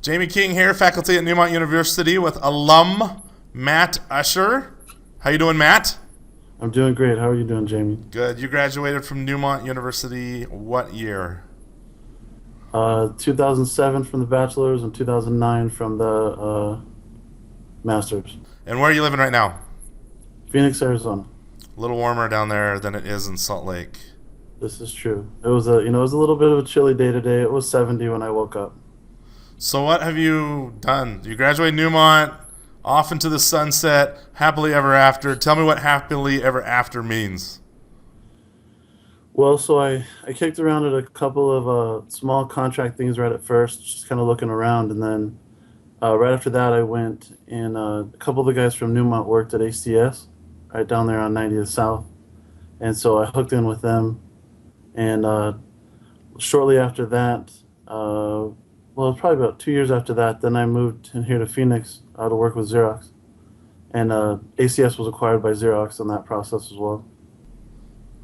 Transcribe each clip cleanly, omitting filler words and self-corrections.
Jamie King here, faculty at Neumont University with Alum Matt Usher. How you doing, Matt? I'm doing great. How are you doing, Jamie? Good. You graduated from Neumont University what year? 2007 from the bachelor's and 2009 from the master's. And where are you living right now? Phoenix, Arizona. A little warmer down there than it is in Salt Lake. This is true. It was a little bit of a chilly day today. It was 70 when I woke up. So what have you done? You graduated Neumont, off into the sunset, happily ever after. Tell me what happily ever after means. Well, so I kicked around at a couple of small contract things right at first, just kind of looking around, and then right after that, I went and a couple of the guys from Neumont worked at ACS, right down there on 90th South, and so I hooked in with them, and shortly after that, well, it was probably about 2 years after that, then I moved in here to Phoenix to work with Xerox, and ACS was acquired by Xerox in that process as well.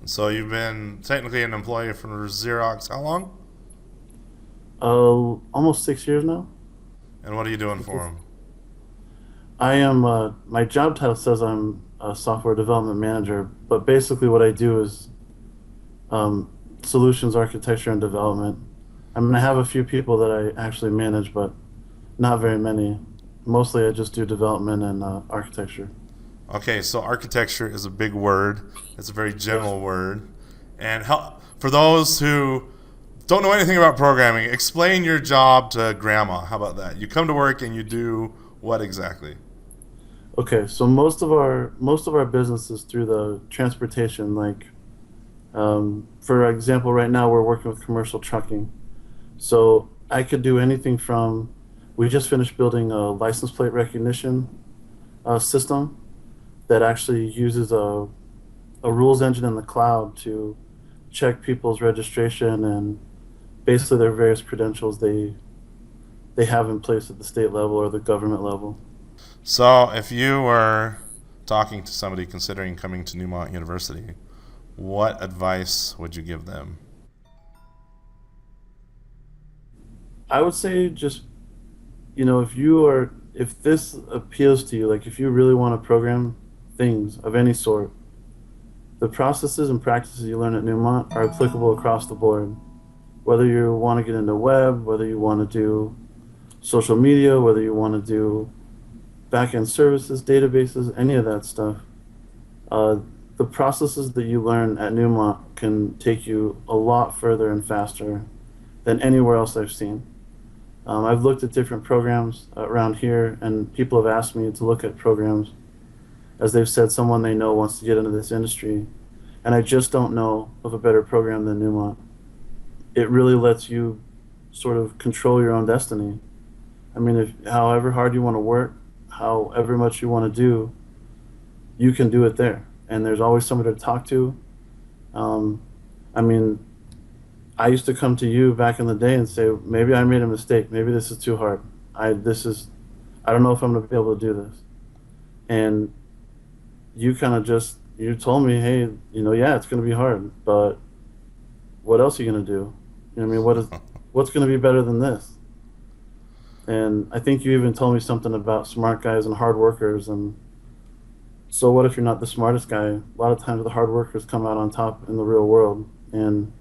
So you've been technically an employee for Xerox. How long? Almost 6 years now. And what are you doing for them? I am, my job title says I'm a software development manager, but basically what I do is solutions architecture and development. I mean, I have a few people that I actually manage, but not very many. Mostly I just do development and architecture. Okay, so architecture is a big word. It's a very general word. And for those who don't know anything about programming, explain your job to grandma. How about that? You come to work and you do what exactly? Okay, so most of our business is through the transportation. Like, for example, right now we're working with commercial trucking. So I could do anything from, we just finished building a license plate recognition system that actually uses a rules engine in the cloud to check people's registration and basically their various credentials they have in place at the state level or the government level. So if you were talking to somebody considering coming to Neumont University, what advice would you give them? I would say just, if this appeals to you, like if you really want to program things of any sort, the processes and practices you learn at Neumont are applicable across the board. Whether you want to get into web, whether you want to do social media, whether you want to do backend services, databases, any of that stuff, the processes that you learn at Neumont can take you a lot further and faster than anywhere else I've seen. I've looked at different programs around here, and people have asked me to look at programs as they've said someone they know wants to get into this industry, and I just don't know of a better program than Neumont. It really lets you sort of control your own destiny. I mean, however hard you want to work, however much you want to do, you can do it there, and there's always somebody to talk to. I mean, I used to come to you back in the day and say, maybe I made a mistake. Maybe this is too hard. I don't know if I'm going to be able to do this. And you kind of you told me, hey, yeah, it's going to be hard, but what else are you going to do? You know what I mean? What's going to be better than this? And I think you even told me something about smart guys and hard workers. And so what if you're not the smartest guy? A lot of times the hard workers come out on top in the real world. And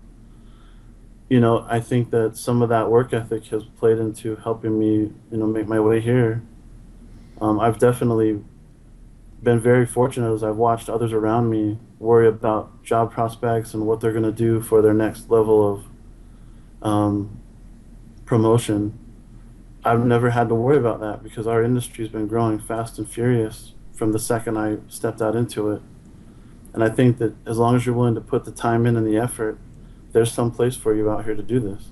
I think that some of that work ethic has played into helping me, make my way here. I've definitely been very fortunate as I've watched others around me worry about job prospects and what they're going to do for their next level of promotion. I've never had to worry about that because our industry's been growing fast and furious from the second I stepped out into it. And I think that as long as you're willing to put the time in and the effort, there's some place for you out here to do this.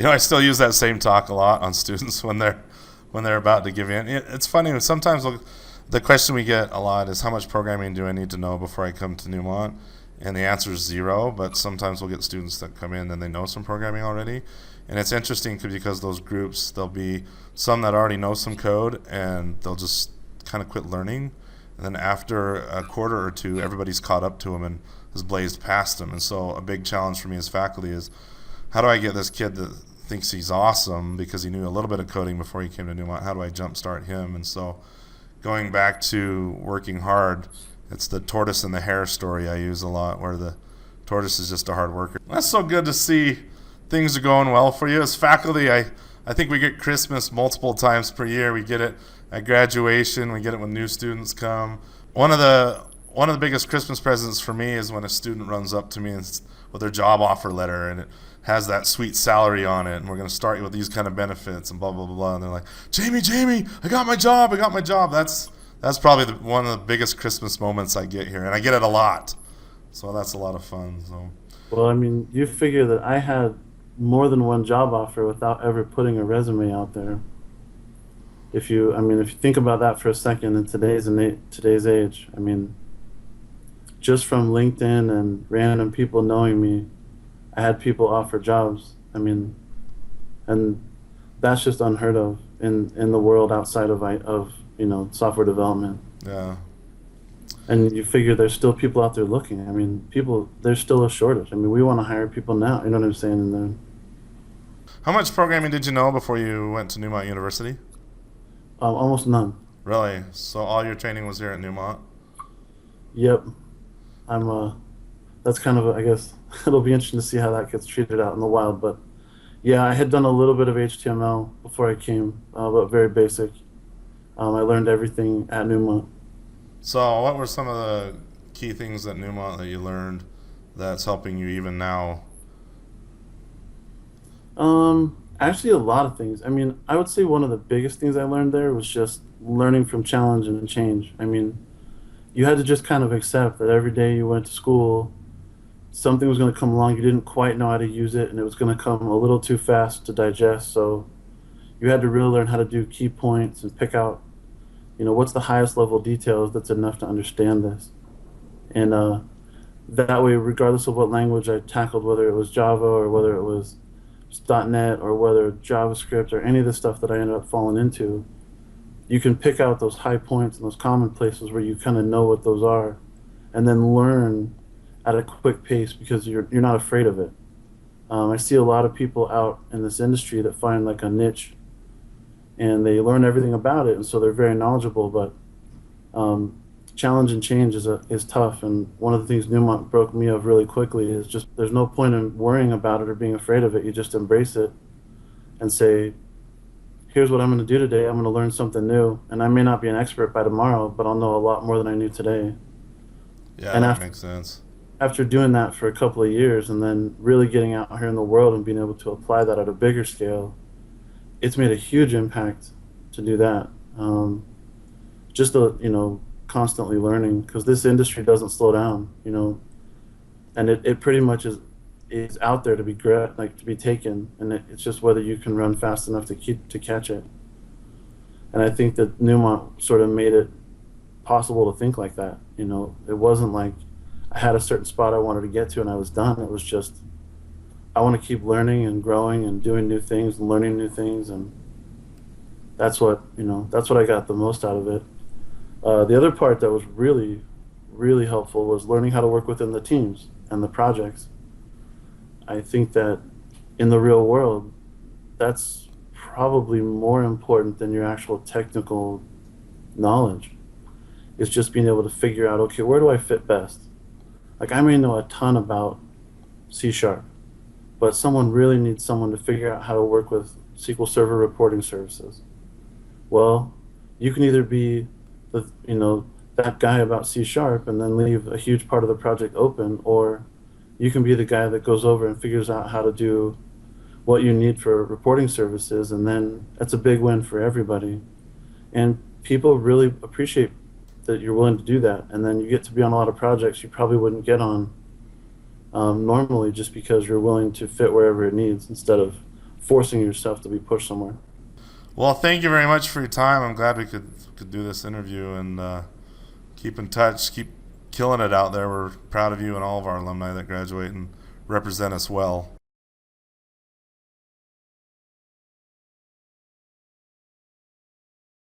I still use that same talk a lot on students when they're about to give in. It's funny, sometimes the question we get a lot is, how much programming do I need to know before I come to Neumont? And the answer is zero, but sometimes we'll get students that come in and they know some programming already. And it's interesting because those groups, there'll be some that already know some code and they'll just kind of quit learning. And then after a quarter or two, everybody's caught up to them and has blazed past them. And so a big challenge for me as faculty is, how do I get this kid that thinks he's awesome because he knew a little bit of coding before he came to Neumont. How do I jumpstart him? And so going back to working hard, it's the tortoise and the hare story I use a lot, where the tortoise is just a hard worker. That's so good to see things are going well for you. As faculty, I think we get Christmas multiple times per year. We get it at graduation. We get it when new students come. One of the biggest Christmas presents for me is when a student runs up to me with their job offer letter, and it has that sweet salary on it, and we're going to start you with these kind of benefits and blah, blah, blah, blah. And they're like, Jamie, I got my job. That's probably one of the biggest Christmas moments I get here, and I get it a lot. So that's a lot of fun. So. Well, I mean, you figure that I had more than one job offer without ever putting a resume out there. If you think about that for a second in today's age, I mean, just from LinkedIn and random people knowing me, I had people offer jobs. I mean, and that's just unheard of in the world outside of software development. Yeah. And you figure there's still people out there looking. I mean, there's still a shortage. I mean, we want to hire people now. You know what I'm saying? And then, how much programming did you know before you went to Neumont University? almost none. Really? So all your training was here at Neumont? Yep. That's kind of I guess it'll be interesting to see how that gets treated out in the wild. But yeah, I had done a little bit of HTML before I came, but very basic. I learned everything at Neumont. So what were some of the key things at Neumont that you learned that's helping you even now? Actually, a lot of things. I mean, I would say one of the biggest things I learned there was just learning from challenge and change. I mean, you had to just kind of accept that every day you went to school, something was going to come along, you didn't quite know how to use it, and it was going to come a little too fast to digest. So you had to really learn how to do key points and pick out, what's the highest level details that's enough to understand this. And that way, regardless of what language I tackled, whether it was Java or whether it was .NET or whether JavaScript or any of the stuff that I ended up falling into, you can pick out those high points and those common places where you kind of know what those are, and then learn at a quick pace because you're not afraid of it. I see a lot of people out in this industry that find like a niche, and they learn everything about it, and so they're very knowledgeable. But challenge and change is tough, and one of the things Neumont broke me of really quickly is just there's no point in worrying about it or being afraid of it. You just embrace it and say, here's what I'm going to do today. I'm going to learn something new, and I may not be an expert by tomorrow, but I'll know a lot more than I knew today. Yeah, and that makes sense. After doing that for a couple of years and then really getting out here in the world and being able to apply that at a bigger scale, it's made a huge impact to do that. Just constantly learning, because this industry doesn't slow down, and it pretty much is out there to be taken, and it's just whether you can run fast enough to catch it. And I think that Neumont sort of made it possible to think like that. It wasn't like I had a certain spot I wanted to get to and I was done. It was just I want to keep learning and growing and doing new things and learning new things, and that's what I got the most out of it. The other part that was really, really helpful was learning how to work within the teams and the projects. I think that in the real world, that's probably more important than your actual technical knowledge. It's just being able to figure out, okay, where do I fit best? Like, I may know a ton about C#, but someone really needs someone to figure out how to work with SQL Server reporting services. Well, you can either be that guy about C# and then leave a huge part of the project open, or you can be the guy that goes over and figures out how to do what you need for reporting services, and then that's a big win for everybody. And people really appreciate that you're willing to do that, and then you get to be on a lot of projects you probably wouldn't get on normally, just because you're willing to fit wherever it needs instead of forcing yourself to be pushed somewhere. Well, thank you very much for your time. I'm glad we could do this interview, and keep in touch. Keep killing it out there. We're proud of you and all of our alumni that graduate and represent us well.